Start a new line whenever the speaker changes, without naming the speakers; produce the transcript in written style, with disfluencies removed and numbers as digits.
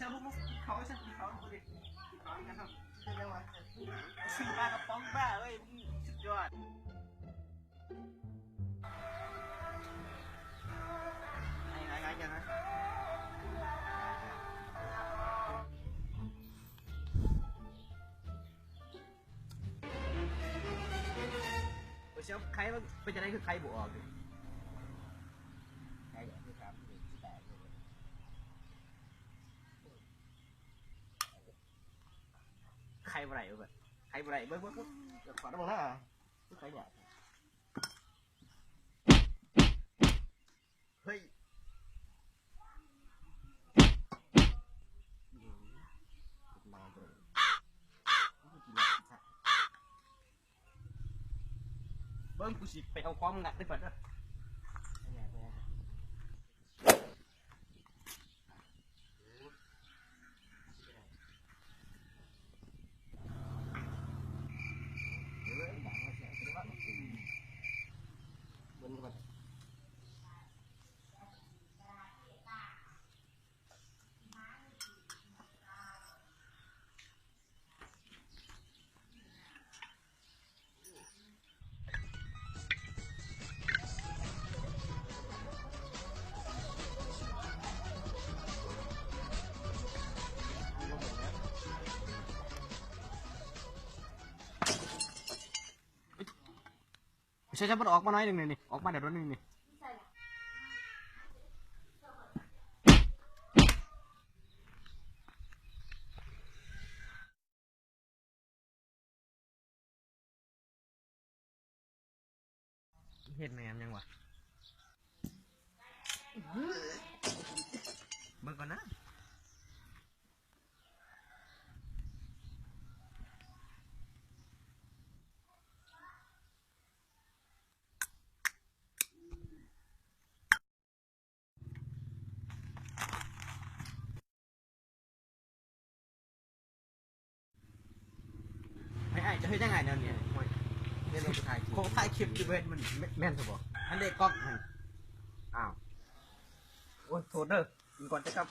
ช่พวกเขาใช่เขาพอดีเขาเนี่ยครับเป็นยังไงซื้อปลากระป๋องบ้าเว้ยสุดยอดไงกันนะเชื่อใครมันเป็นจะได้คือใครบวกใครเดี๋ยวพี่ครับใครบ่ไรแบบใครบ่ไรเบิ้งขอได้บ้างนะใครเนี่ยเฮ้ยมาเลยเบิ้งกูสิไปเอาความหนักได้ก่อนนะใช่มันออกมาหน่อยหนึ่งนี่ออกมาเดี๋ยวนึงนี่เห็นแมนยังวะเบิ่งก่อนนะไอ้จะเฮ้ยยังไงเนี่ยเนี่ยเรื่องถ่ายคลิปถ่ายคลิปจะเป็นมันแม่นถูกป่ะอันเด็กก๊อกมันอ้าวโอ้ยโทษเด้อก่อนจะครับ